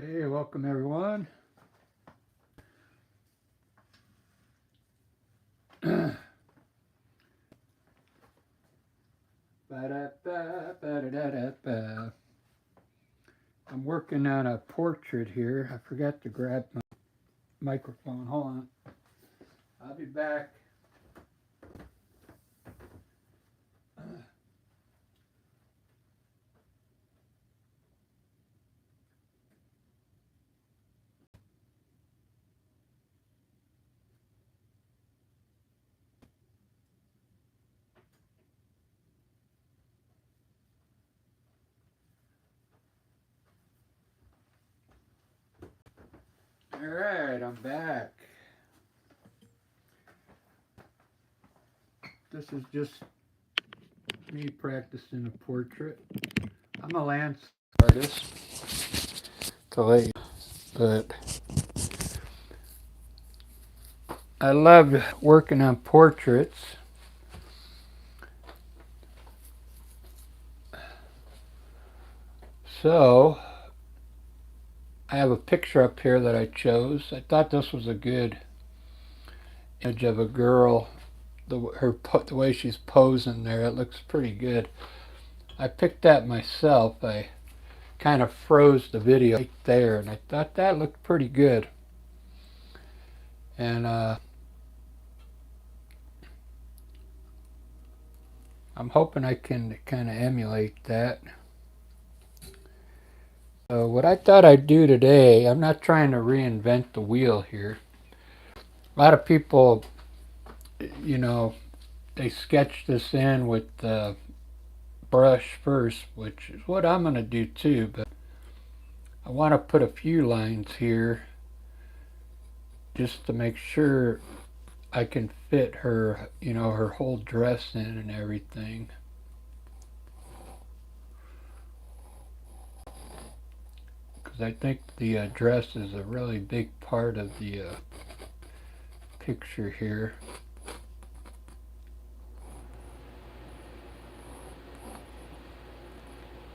Hey, welcome everyone. Ba-da-ba, I'm working on a portrait here. I forgot to grab my microphone. Hold on. I'll be back. All right, I'm back. This is just me practicing a portrait. I'm a landscape artist, but I love working on portraits. So I have a picture up here that I chose. I thought this was a good image of a girl. The way she's posing there, it looks pretty good. I picked that myself. I kind of froze the video right there, and I thought that looked pretty good. And I'm hoping I can kind of emulate that. So what I thought I'd do today, I'm not trying to reinvent the wheel here. A lot of people, they sketch this in with the brush first, which is what I'm going to do too, but I want to put a few lines here just to make sure I can fit her, her whole dress in and everything. Because I think the dress is a really big part of the picture here.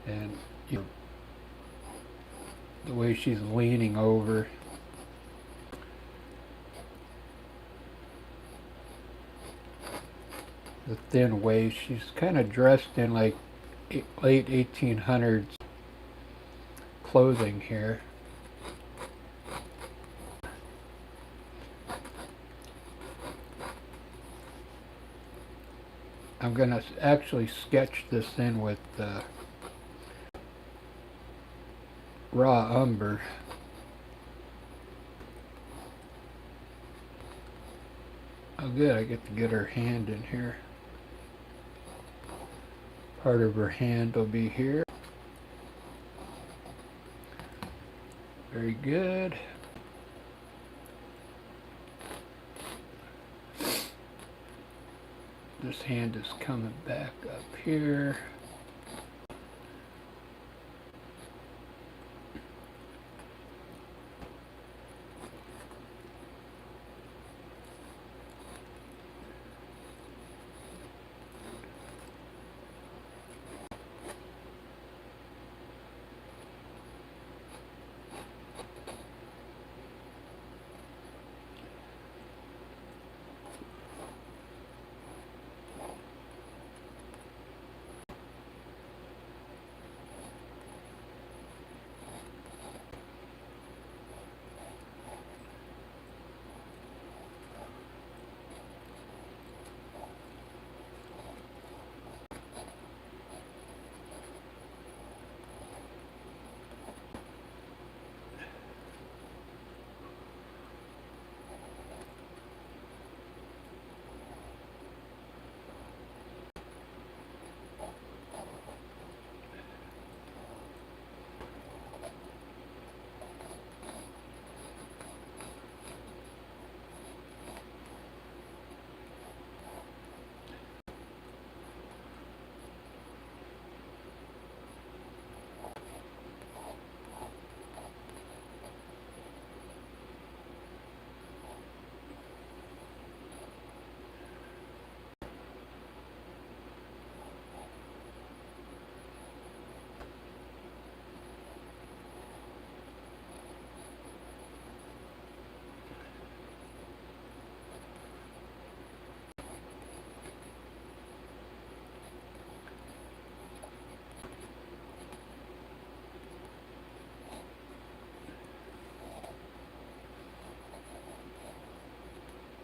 And the way she's leaning over. The thin waist. She's kind of dressed in like late 1800s clothing here. I'm going to actually sketch this in with raw umber. Oh good, I get to get her hand in here. Part of her hand will be here. Very good. This hand is coming back up here.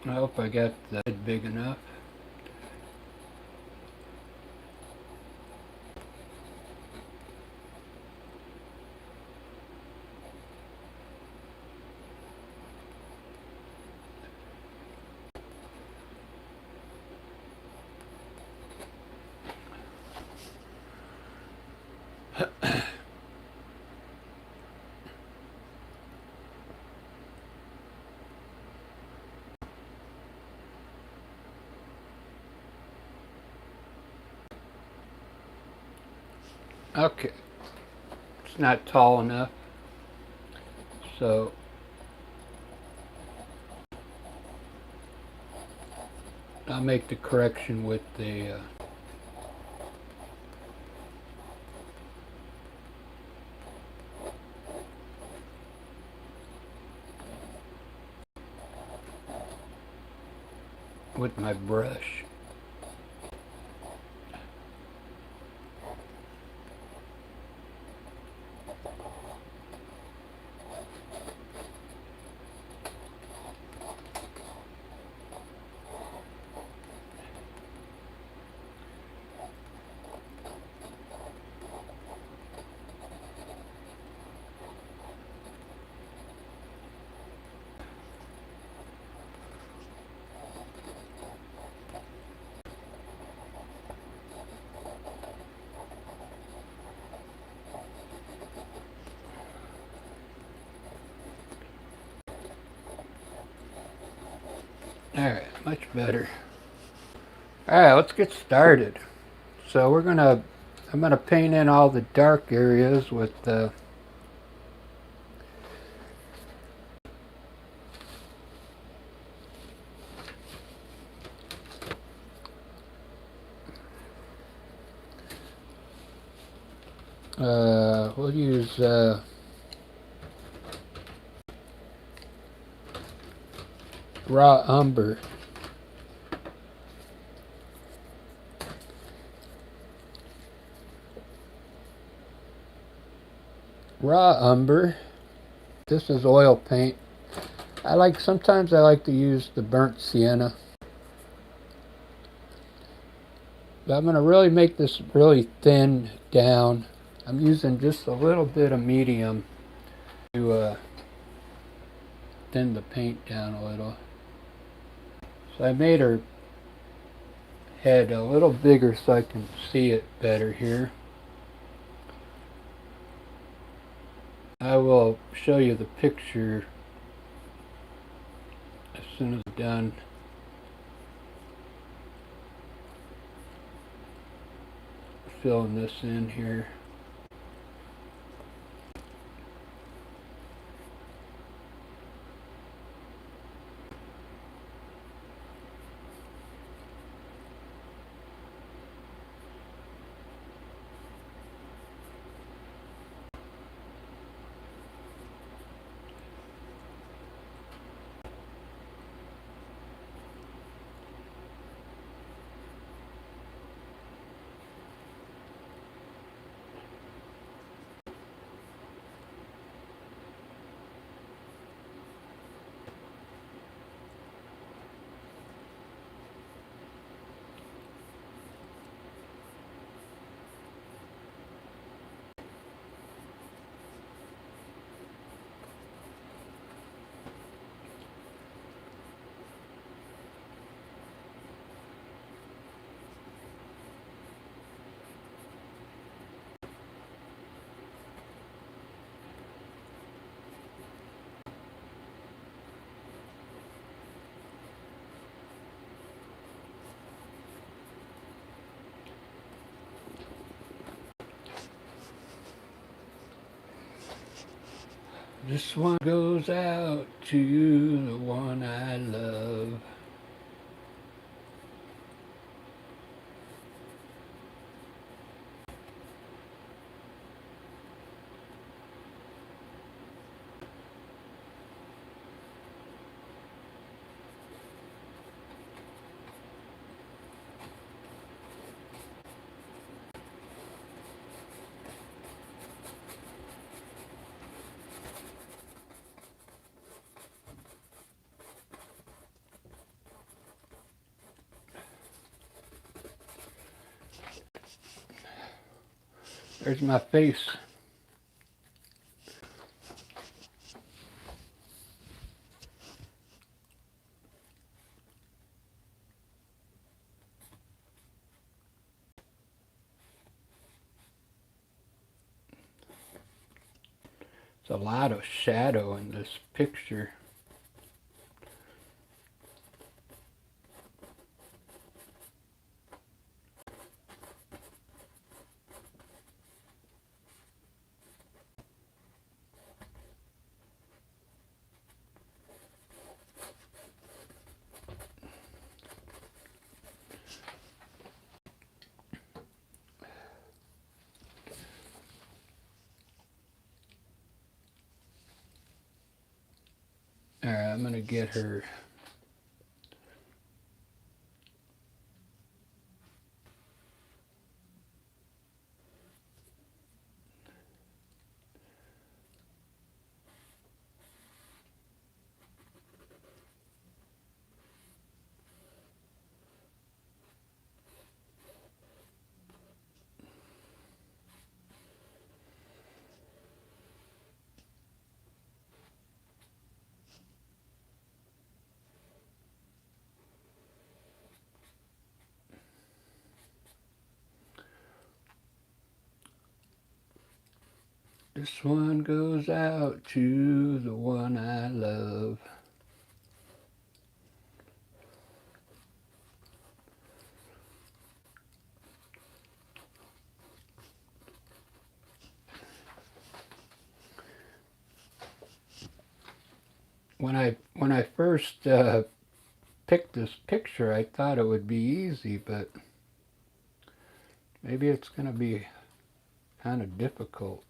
I hope I got the head big enough. Okay, it's not tall enough, so I'll make the correction with the with my brush. Alright, much better. Alright, let's get started. So I'm gonna paint in all the dark areas with we'll use raw umber. Raw umber. This is oil paint. Sometimes I like to use the burnt sienna. But I'm going to really make this really thin down. I'm using just a little bit of medium to thin the paint down a little. So I made her head a little bigger so I can see it better here. I will show you the picture as soon as I'm done. Filling this in here. This one goes out to the one I love. There's my face. There's a lot of shadow in this picture. Alright, I'm gonna get her. This one goes out to the one I love. When I first picked this picture, I thought it would be easy, but maybe it's going to be kind of difficult.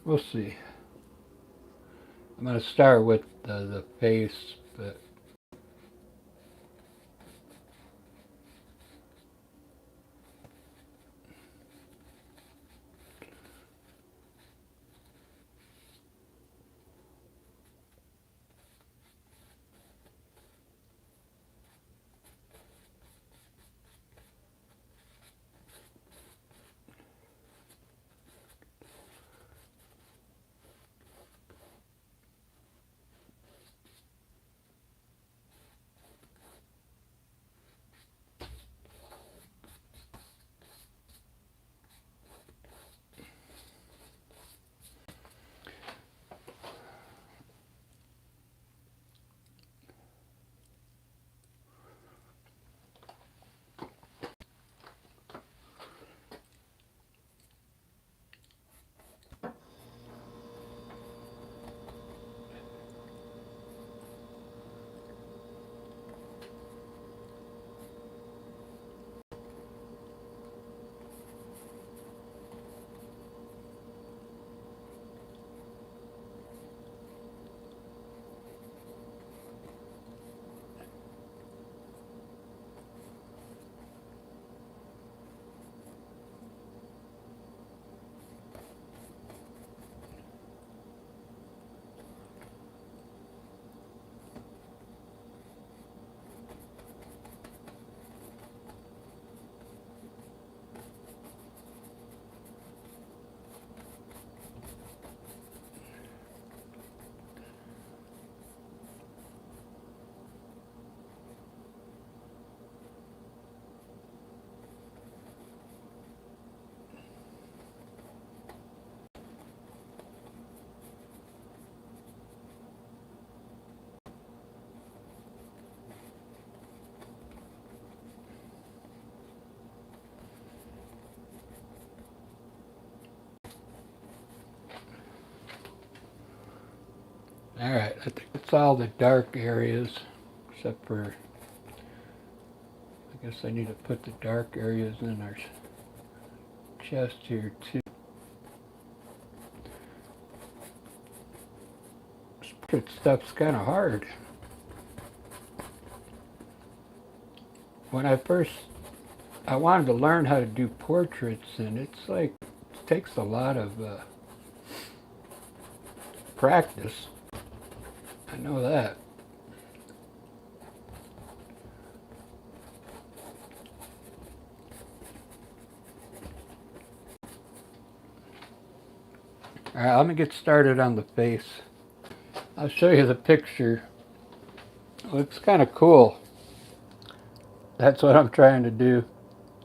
We'll see. I'm going to start with the face, but alright, I think it's all the dark areas, except for, I guess I need to put the dark areas in our chest here too. portrait stuff's kind of hard. When I wanted to learn how to do portraits, and it's like, it takes a lot of practice. I know that. Alright, let me get started on the face. I'll show you the picture. It looks kind of cool. That's what I'm trying to do.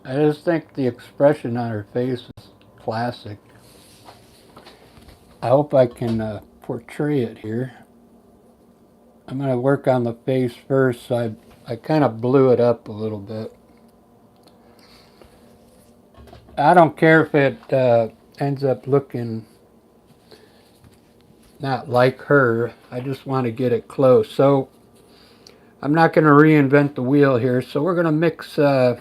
I just think the expression on her face is classic. I hope I can portray it here. I'm going to work on the face first, so I kind of blew it up a little bit. I don't care if it ends up looking not like her. I just want to get it close. So I'm not going to reinvent the wheel here. So we're going to mix some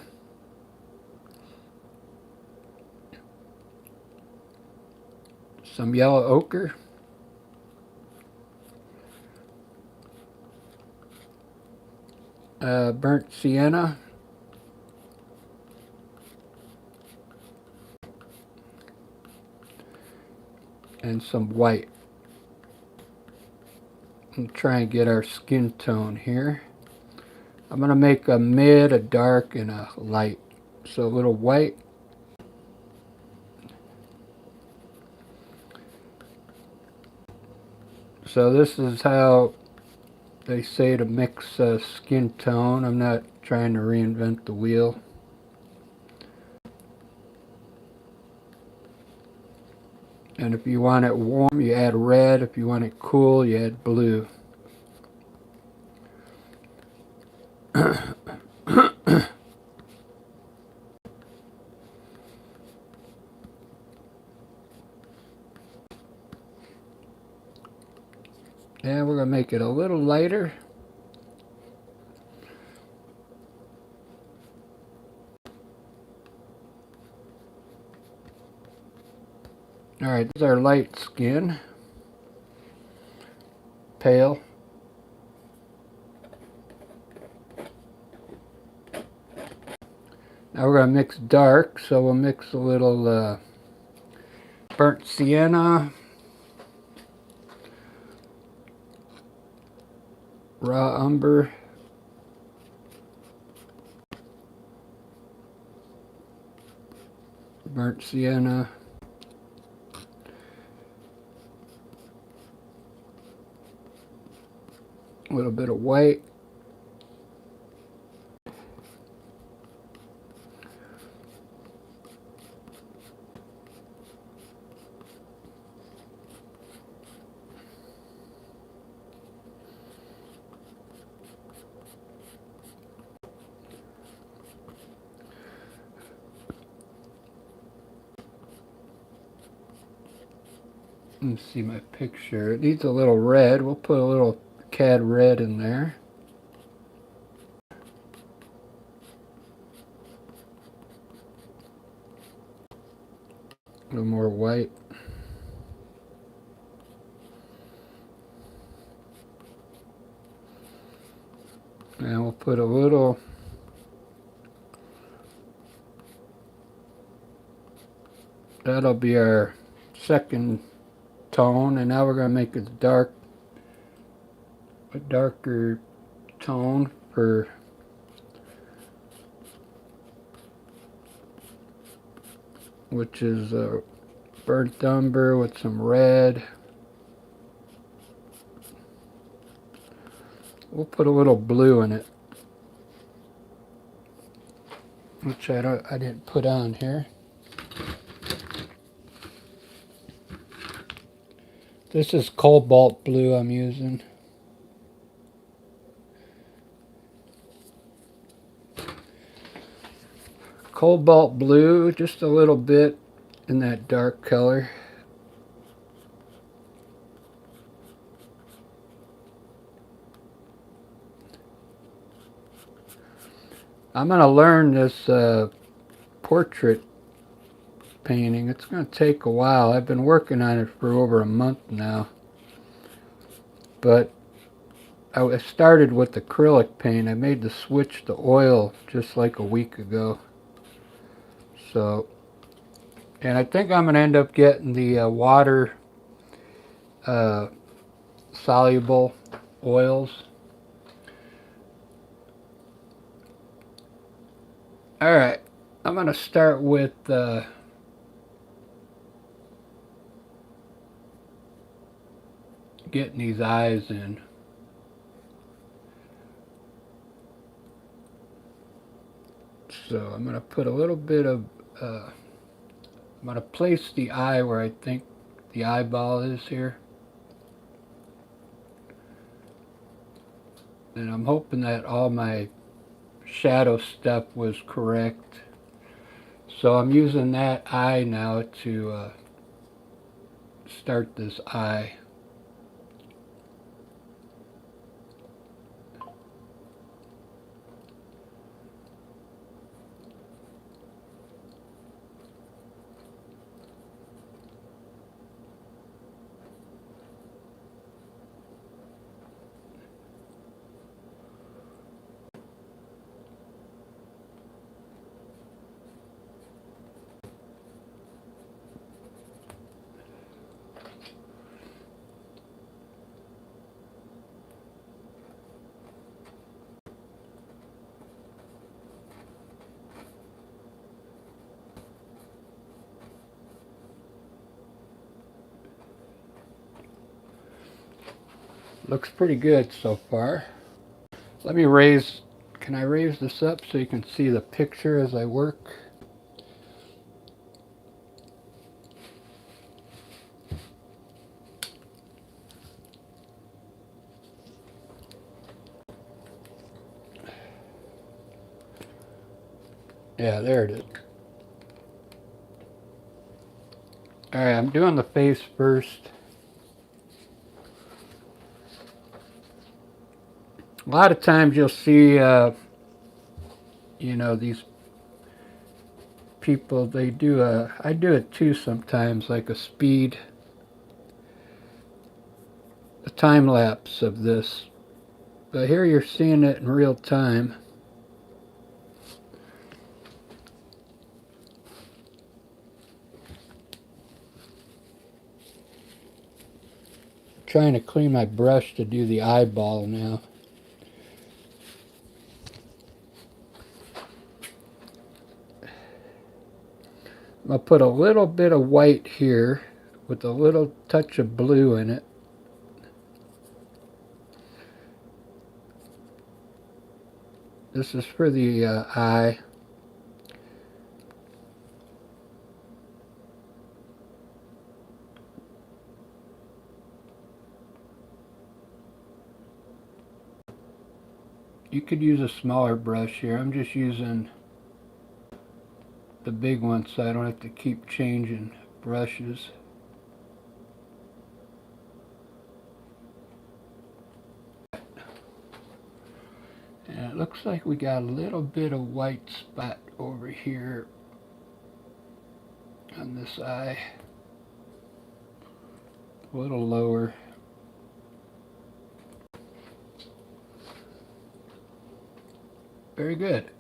yellow ochre, burnt sienna, and some white. And try and get our skin tone here. I'm going to make a mid, a dark, and a light. So a little white. So this is how they say to mix skin tone. I'm not trying to reinvent the wheel. And if you want it warm, you add red. If you want it cool, you add blue. And we're going to make it a little lighter. Alright, this is our light skin. Pale. Now we're going to mix dark, so we'll mix a little burnt sienna, raw umber, burnt sienna, a little bit of white, let me see my picture. It needs a little red. We'll put a little cad red in there. A little more white. And we'll put a little that'll be our second tone, and now we're going to make it a darker tone for which is burnt umber with some red. We'll put a little blue in it, which I didn't put on here. This is cobalt blue I'm using. Cobalt blue, just a little bit in that dark color. I'm going to learn this portrait painting. It's going to take a while. I've been working on it for over a month now. But I started with acrylic paint. I made the switch to oil just like a week ago. So, and I think I'm going to end up getting the water soluble oils. Alright, I'm going to start with getting these eyes in. So I'm going to put a little bit of, I'm going to place the eye where I think the eyeball is here. And I'm hoping that all my shadow stuff was correct. So I'm using that eye now to start this eye. Looks pretty good so far. Let me raise, can I raise this up so you can see the picture as I work? Yeah, there it is. Alright, I'm doing the face first. A lot of times you'll see, you know, these people, they do I do it too sometimes, like a time lapse of this. But here you're seeing it in real time. I'm trying to clean my brush to do the eyeball now. I'll put a little bit of white here with a little touch of blue in it. This is for the eye. You could use a smaller brush here. I'm just using the big one so I don't have to keep changing brushes. And it looks like we got a little bit of white spot over here on this eye. A little lower. Very good.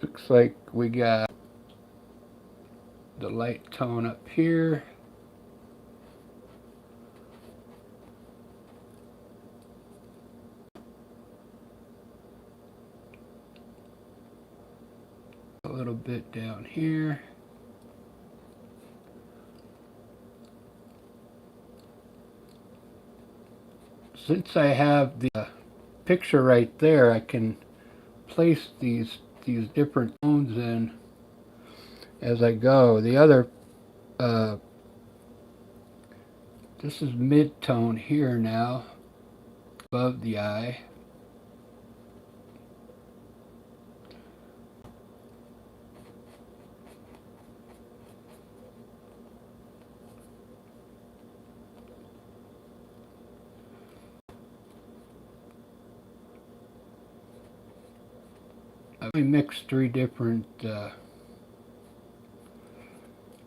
Looks like we got the light tone up here. A little bit down here. Since I have the picture right there, I can place these different tones in as I go. The other, this is mid-tone here now, above the eye. I mixed 3 different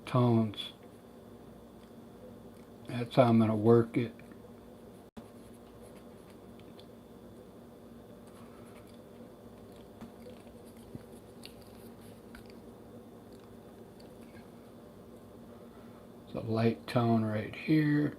tones. That's how I'm going to work it. It's a light tone right here.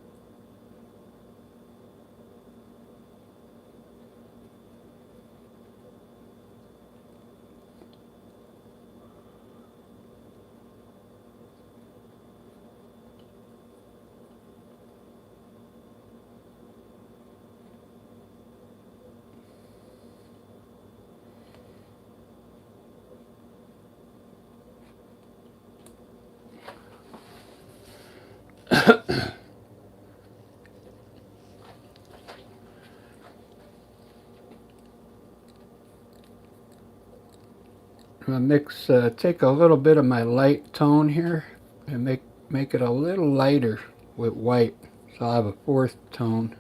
I'm going to mix, take a little bit of my light tone here and make it a little lighter with white. So I'll have a 4th tone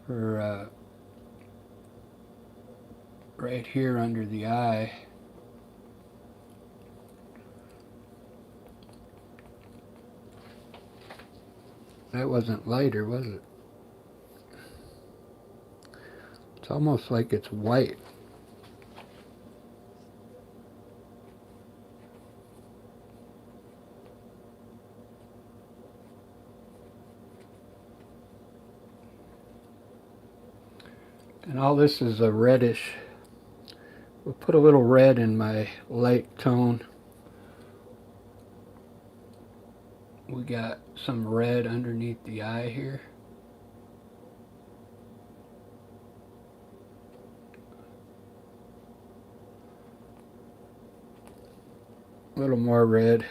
for right here under the eye. That wasn't lighter, was it? It's almost like it's white. And all this is a reddish. We'll put a little red in my light tone. We got some red underneath the eye here. A little more red.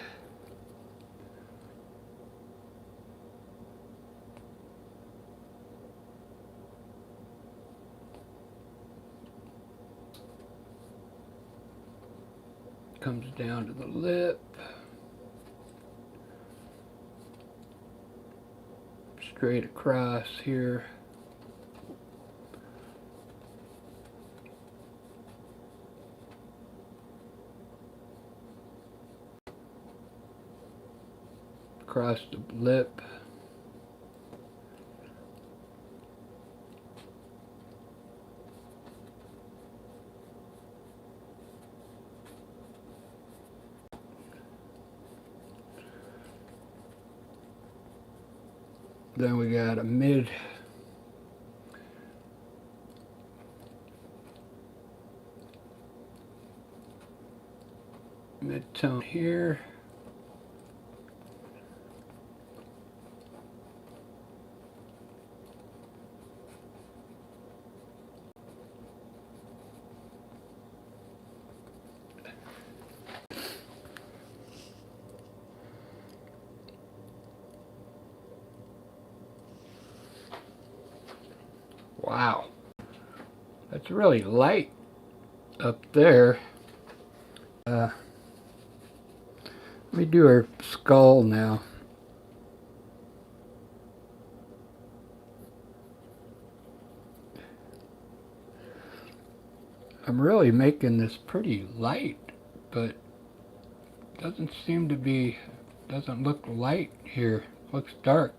Comes down to the lip. Straight across here. Across the lip. Then we got a mid tone here. Wow, that's really light up there. Let me do her skull now. I'm really making this pretty light, but doesn't seem to be, doesn't look light here. Looks dark.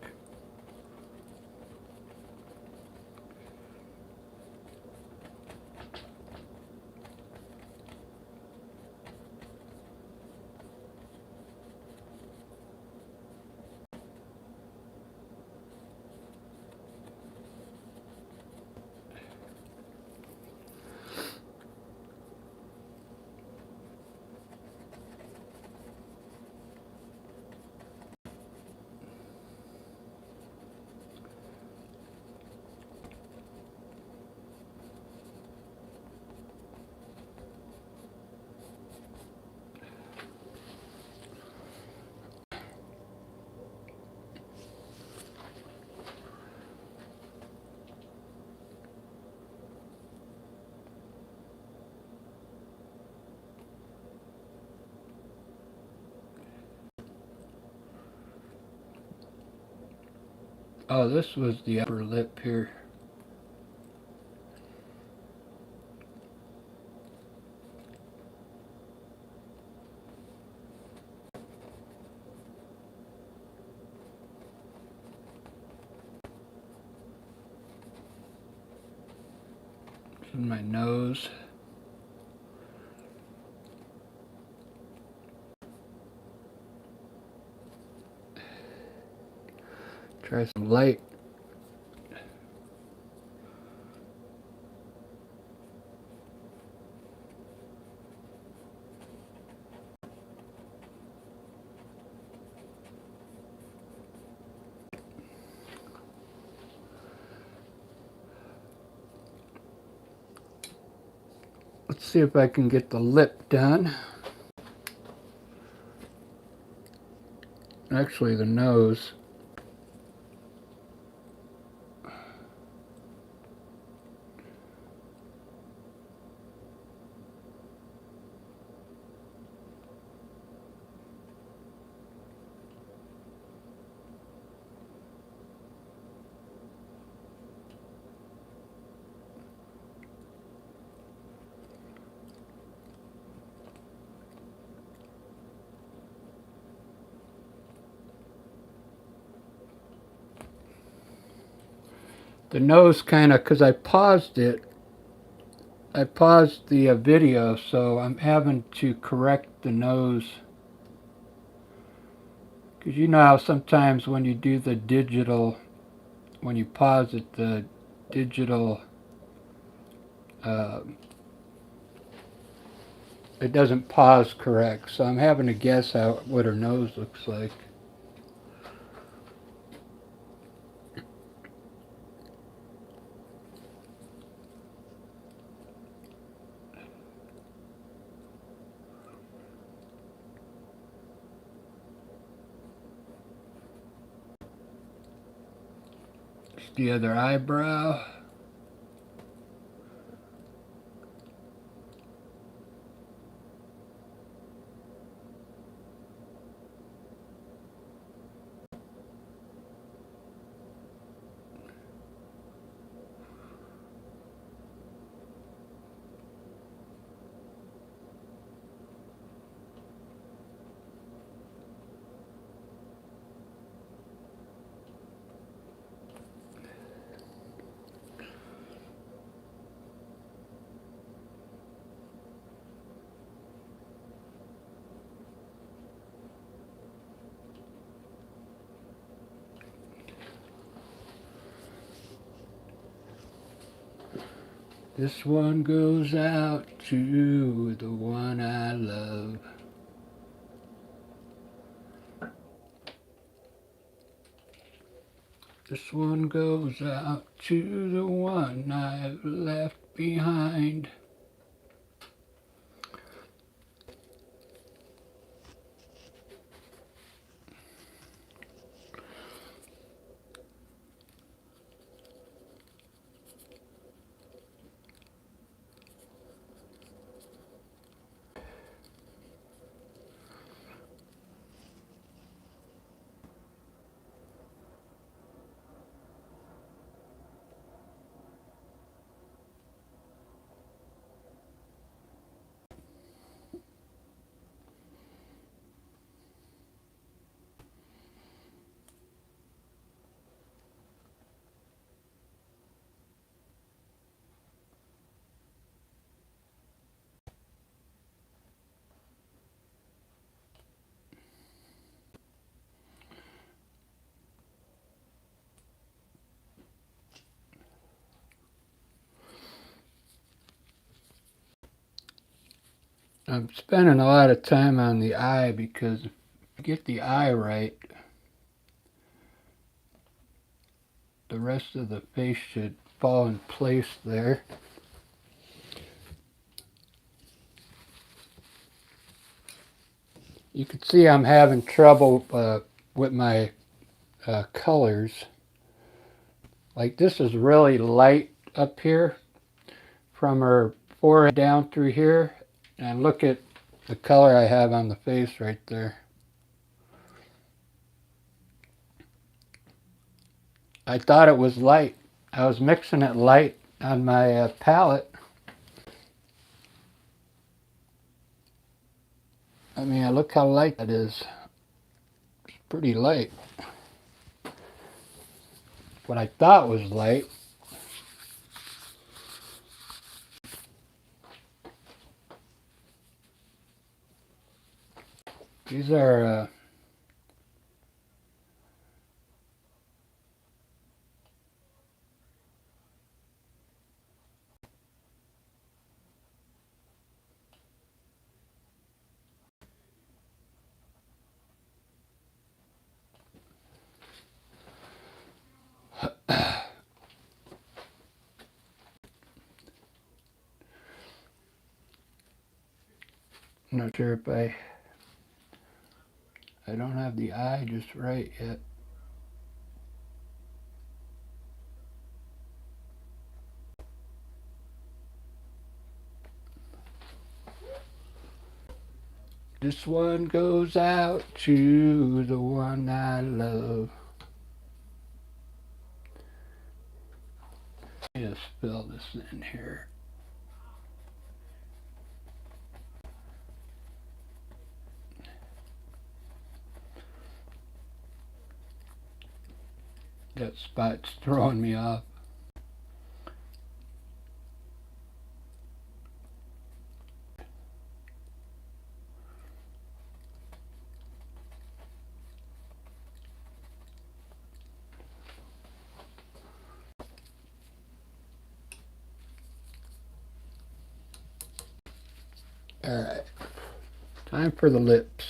Oh, this was the upper lip here. in my nose. Try some light. Let's see if I can get the lip done. Actually, the nose. The nose kind of, because I paused it. I paused the video, so I'm having to correct the nose. Because you know how sometimes when you do the digital, when you pause it, the digital, it doesn't pause correct. So I'm having to guess what her nose looks like. It's the other eyebrow. This one goes out to the one I love. This one goes out to the one I've left behind. I'm spending a lot of time on the eye because if you get the eye right, the rest of the face should fall in place there. You can see I'm having trouble with my colors. Like this is really light up here from her forehead down through here. And look at the color I have on the face right there. I thought it was light. I was mixing it light on my palette. I mean, look how light that is. It's pretty light. What I thought was light. These are I'm not sure if I don't have the eye just right yet. This one goes out to the one I love. Just fill this in here. That spot's throwing me off. Alright, time for the lips.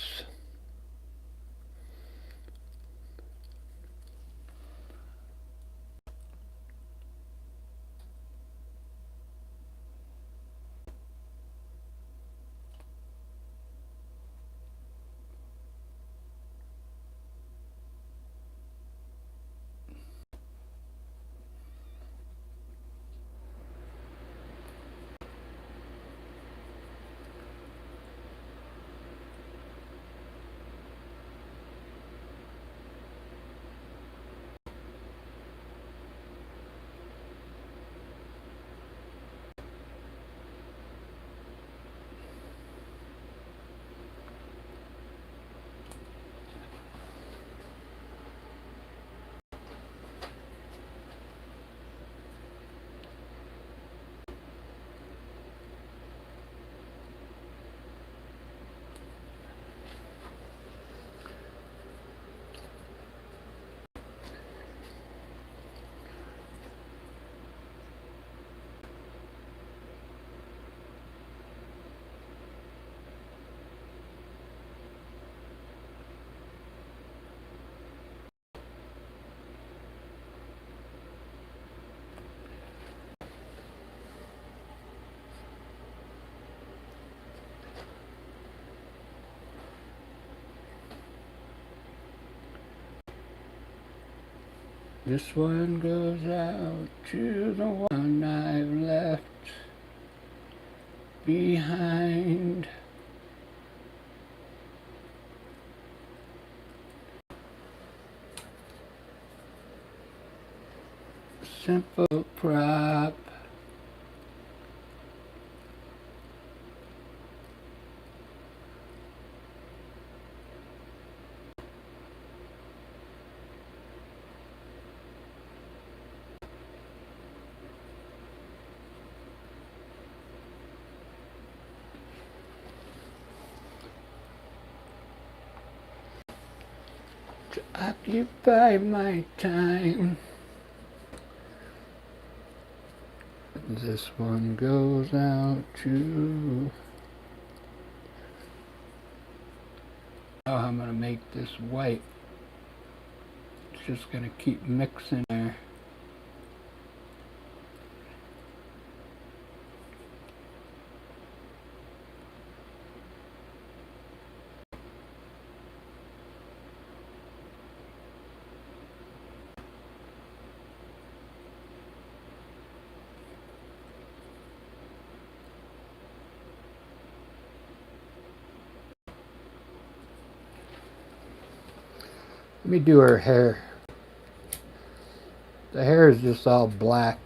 This one goes out to the one I've left behind. Simple prop. To occupy my time. This one goes out to... Oh, I'm going to make this white. It's just going to keep mixing there. Let me do her hair. The hair is just all black,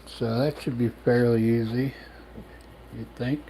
so that should be fairly easy, you'd think.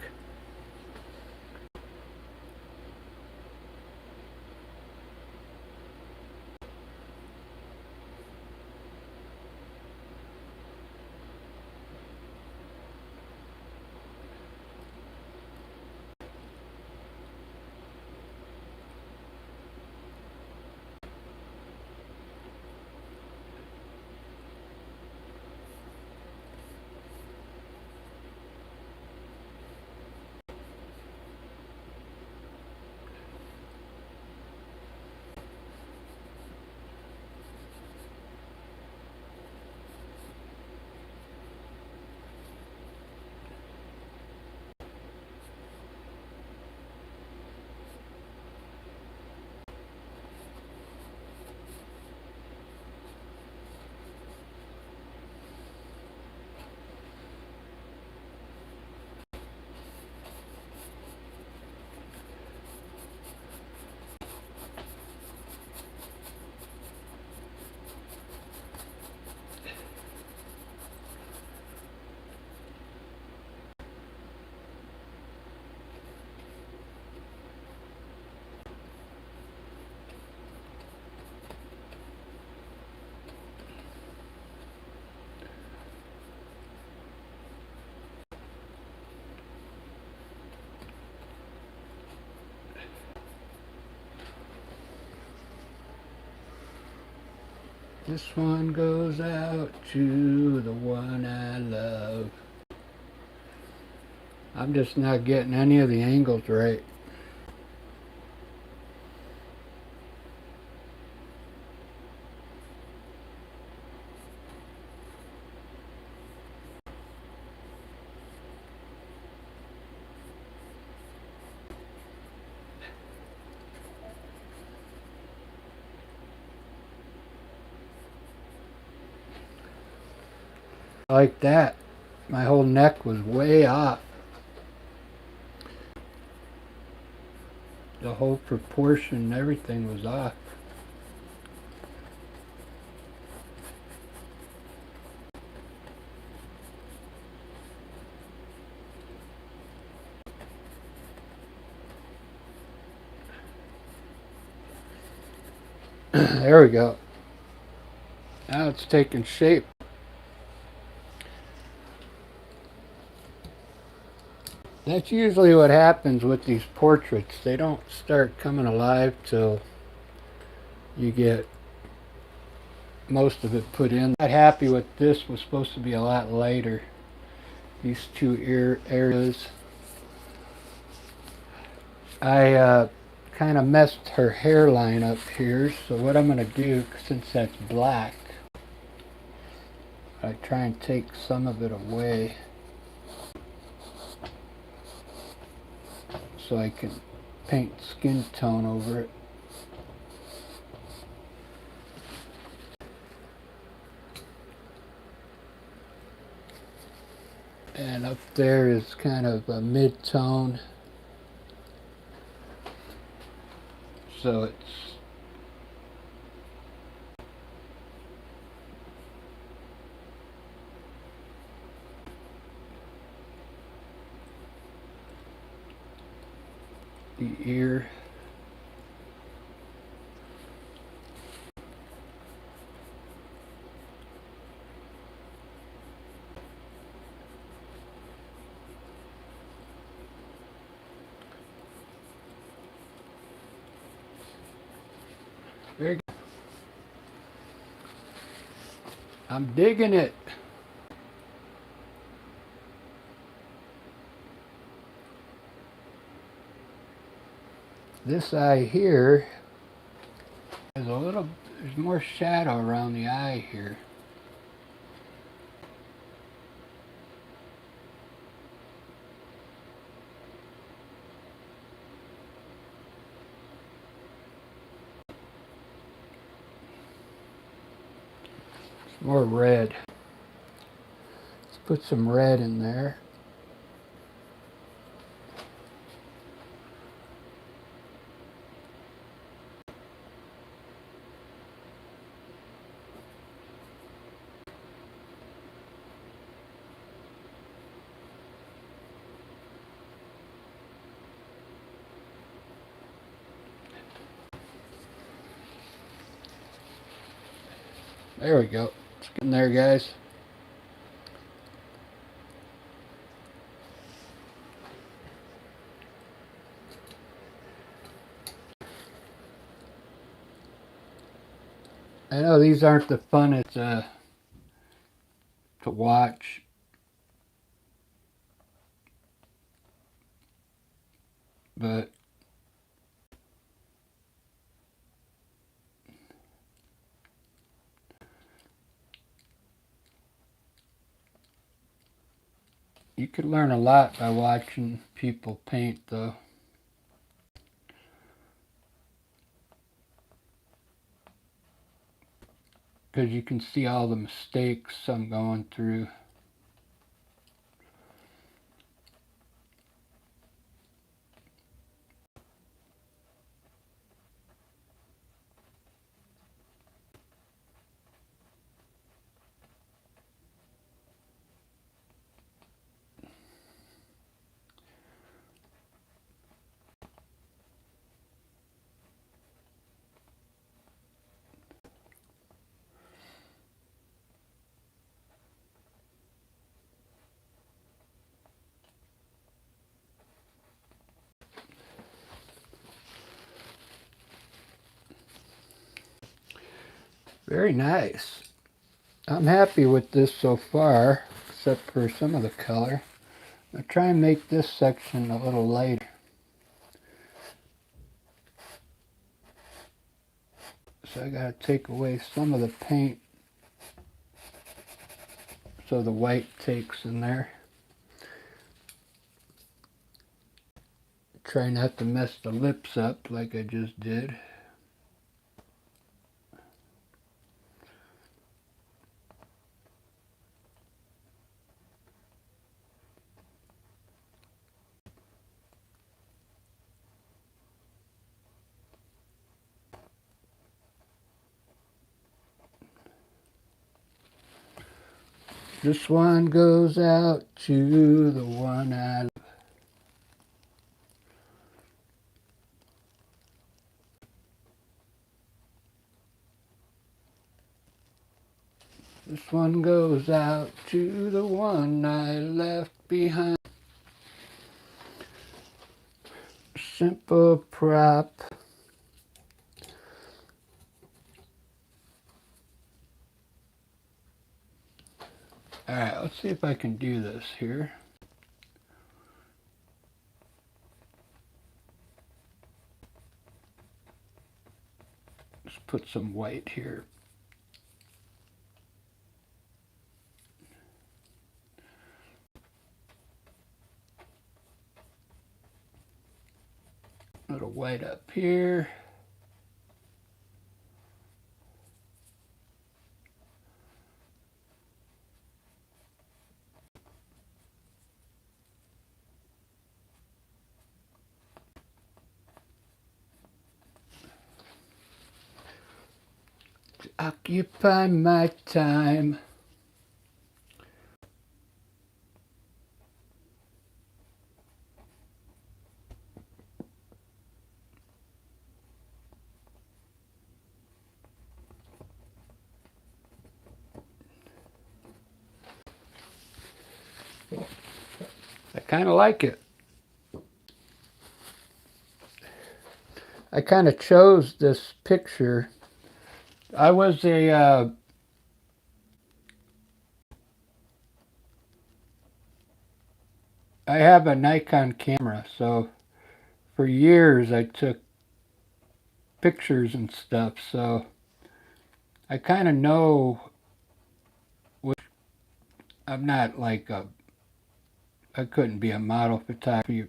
This one goes out to the one I love. I'm just not getting any of the angles right. Like that. My whole neck was way off. The whole proportion, everything was off. There we go. Now it's taking shape. That's usually what happens with these portraits. They don't start coming alive till you get most of it put in. Not happy with this. Was supposed to be a lot lighter. These two ear areas. I kind of messed her hairline up here, so what I'm going to do, since that's black, I try and take some of it away so I can paint skin tone over it. And up there is kind of a mid-tone, so it's the ear. Very good. I'm digging it. This eye here is a little, there's more shadow around the eye here. More red. Let's put some red in there. There we go. It's getting there, guys. I know these aren't the funnest to watch, but you could learn a lot by watching people paint, though. Because you can see all the mistakes I'm going through. Very nice. I'm happy with this so far, except for some of the color. I'll try and make this section a little lighter. So I gotta take away some of the paint so the white takes in there. Try not to mess the lips up like I just did. This one goes out to the one I love. This one goes out to the one I left behind. Simple prop. Alright, let's see if I can do this here. Let's put some white here. A little white up here. To occupy my time. I kind of like it. I kind of chose this picture. I was I have a Nikon camera, so for years I took pictures and stuff, so I kind of know which, I'm not like I couldn't be a model photographer,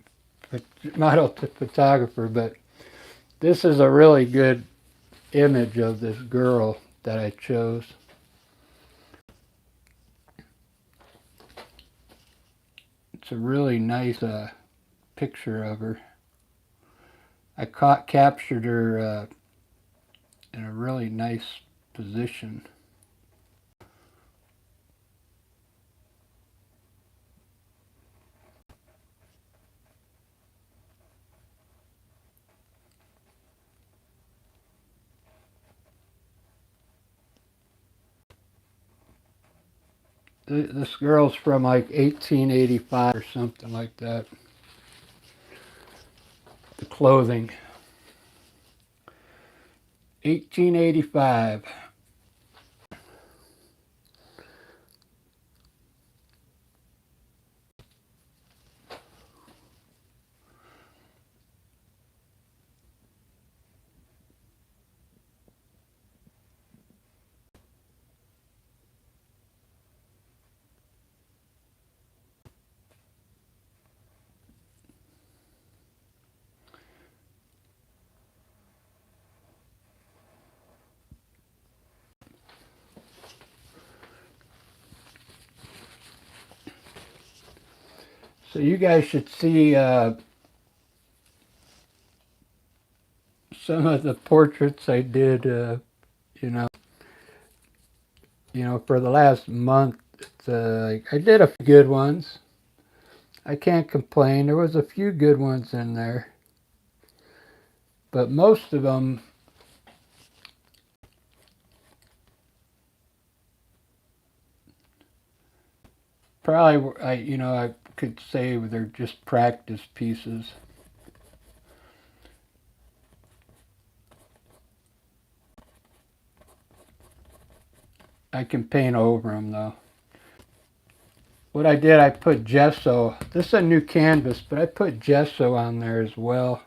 but this is a really good image of this girl that I chose. It's a really nice picture of her. I captured her in a really nice position. This girl's from like 1885 or something like that. The clothing. 1885. So you guys should see some of the portraits I did, you know, for the last month. I did a few good ones. I can't complain. There was a few good ones in there, but most of them probably, I could say they're just practice pieces. I can paint over them though. What I did, I put gesso. This is a new canvas, but I put gesso on there as well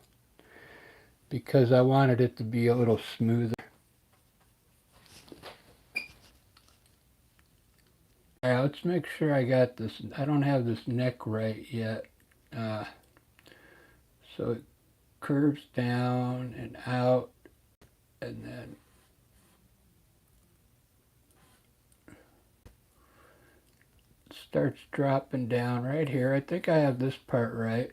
because I wanted it to be a little smoother. All right, let's make sure I got this. I don't have this neck right yet. So it curves down and out, and then starts dropping down right here. I think I have this part right.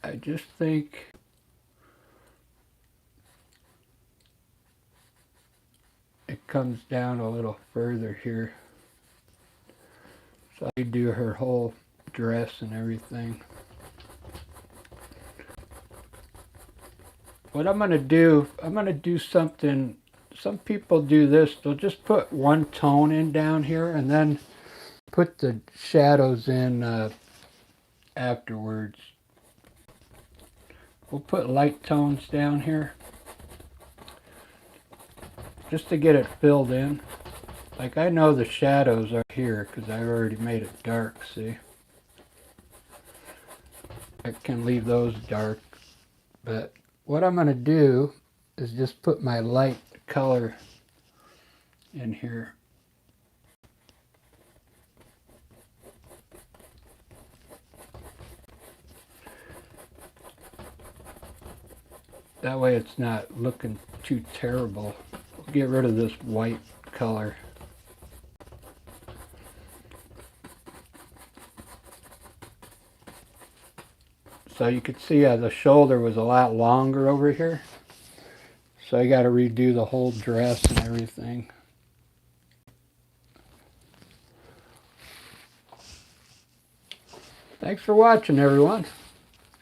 I just think it comes down a little further here. So I do her whole dress and everything. What I'm going to do something, some people do this, they'll just put one tone in down here and then put the shadows in afterwards. We'll put light tones down here just to get it filled in. Like I know the shadows are here because I already made it dark, see? I can leave those dark, but what I'm going to do is just put my light color in here. That way it's not looking too terrible. We'll get rid of this white color. So you could see the shoulder was a lot longer over here. So I got to redo the whole dress and everything. Thanks for watching, everyone.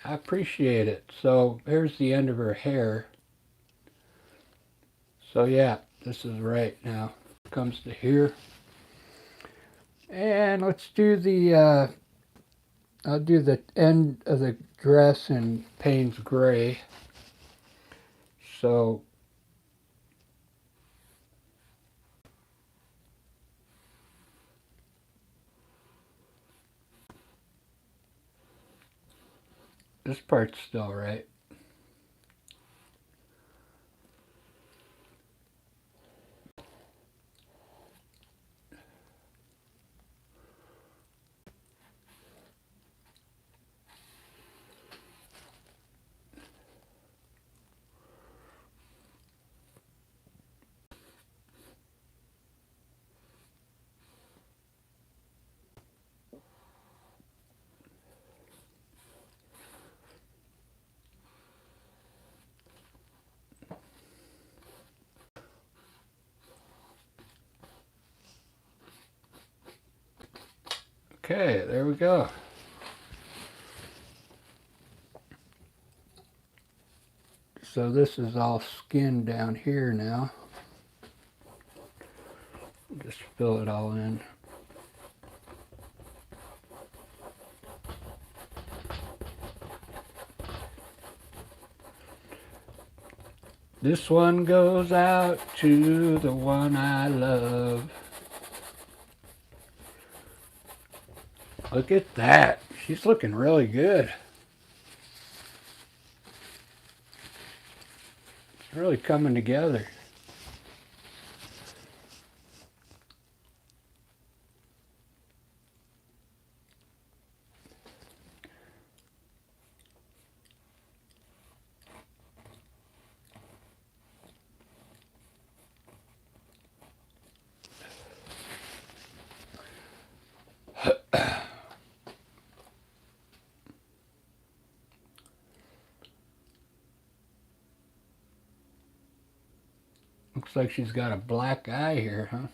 I appreciate it. So here's the end of her hair. So yeah, this is right now. Comes to here. And let's do the, I'll do the end of the dress in Payne's Gray. So this part's still right. Okay, there we go. So this is all skin down here now. Just fill it all in. This one goes out to the one I love. Look at that. She's looking really good. It's really coming together. Looks like she's got a black eye here, huh?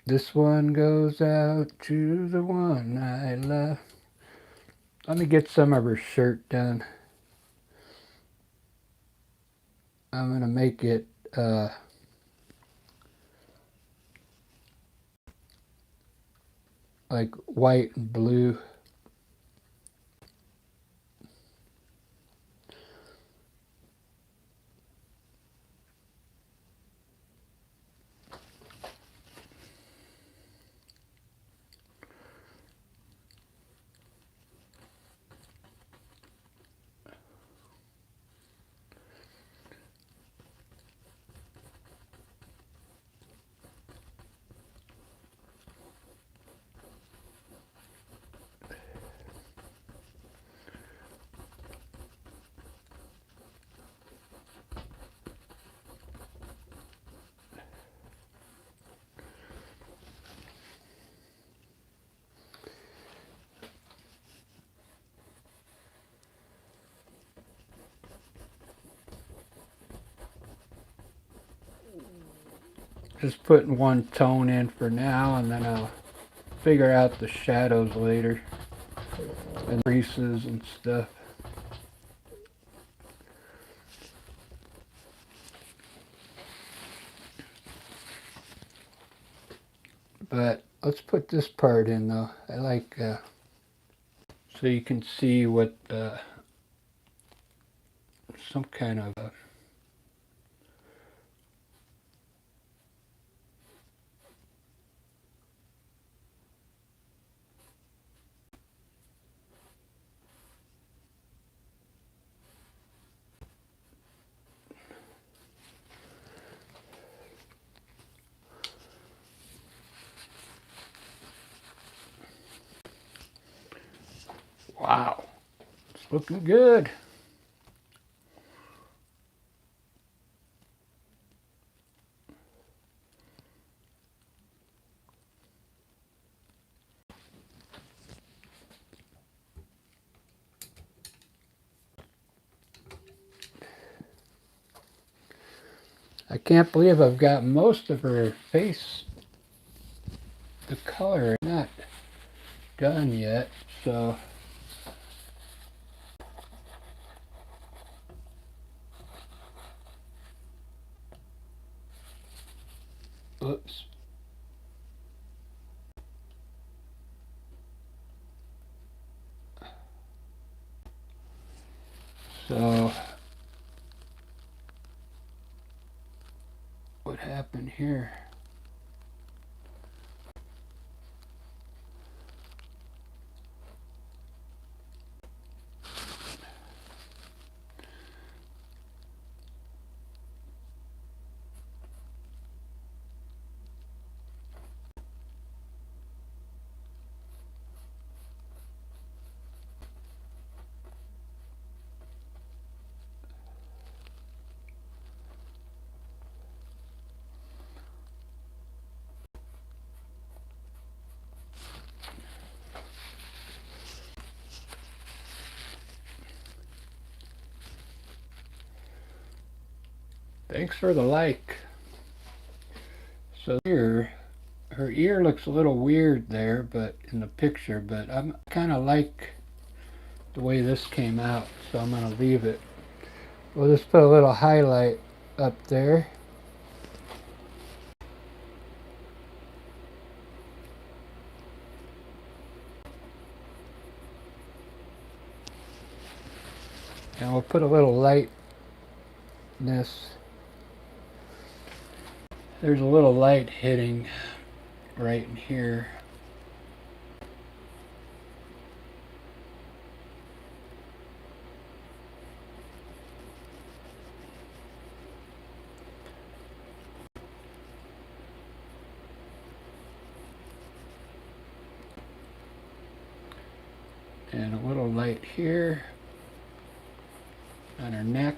This one goes out to the one I love. Let me get some of her shirt done. I'm going to make it like white and blue. Just putting one tone in for now, and then I'll figure out the shadows later and creases and stuff. But let's put this part in though. I like so you can see what some kind of wow, it's looking good. I can't believe I've got most of her face, the color not done yet, so oops. So what happened here? Thanks for the like. So here, her ear looks a little weird there, but in the picture, but I'm kind of like the way this came out, so I'm going to leave it. We'll just put a little highlight up there. And we'll put a little lightness. There's a little light hitting right in here. And a little light here on her neck.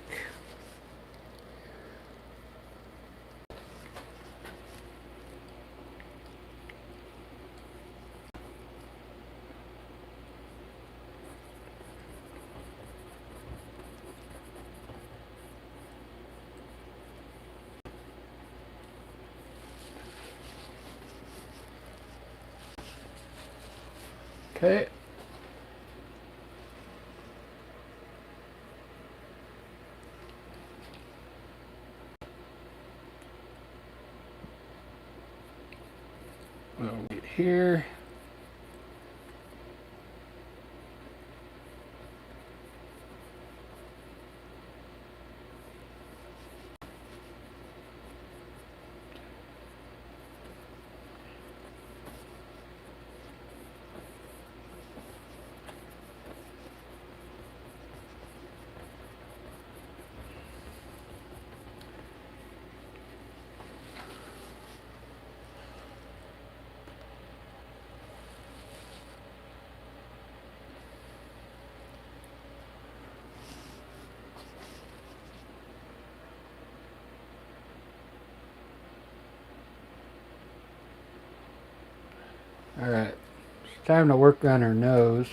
Okay. We'll wait here. All right. It's time to work on her nose.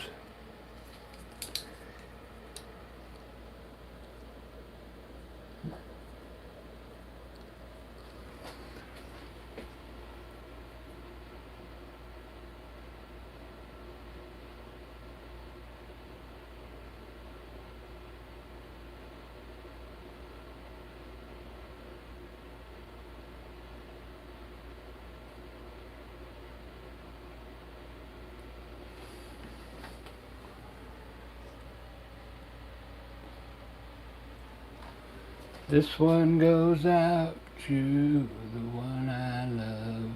This one goes out to the one I love.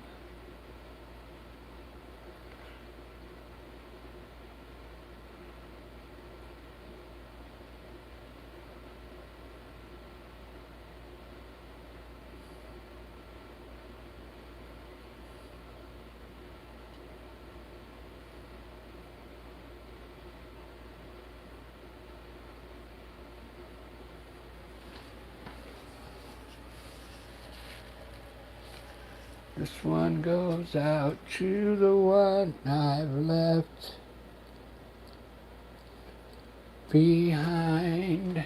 This one goes out to the one I've left behind.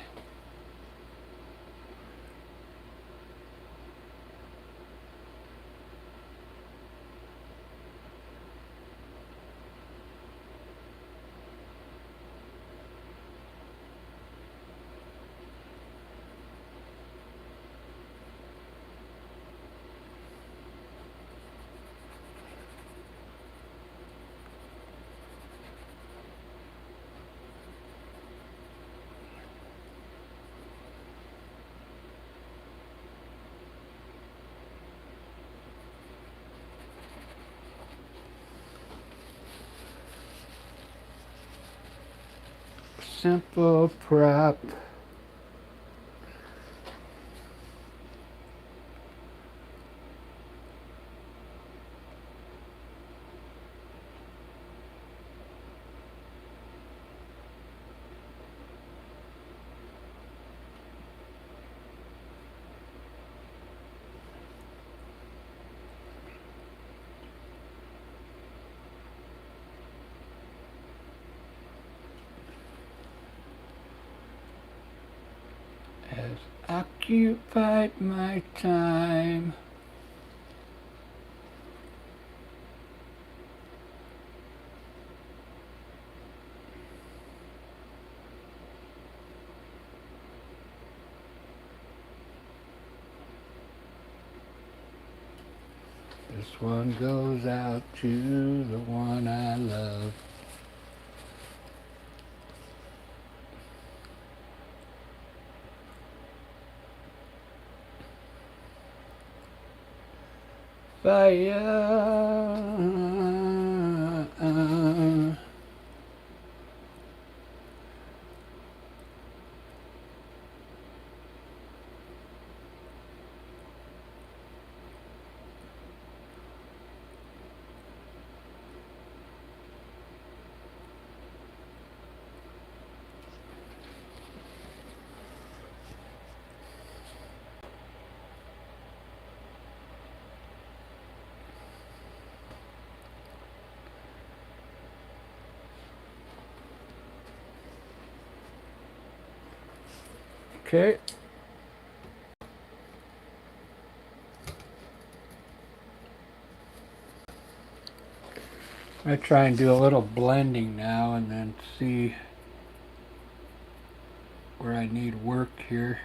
Simple prop. Has occupied my time. This one goes out to the one I love. Fire. Okay. I'm going to try and do a little blending now and then see where I need work here.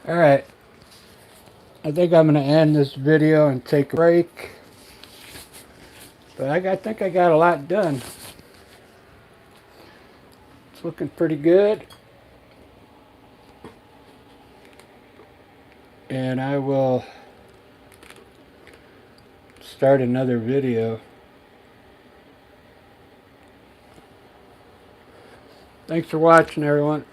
Alright, I think I'm going to end this video and take a break. But I think I got a lot done. It's looking pretty good. And I will start another video. Thanks for watching, everyone.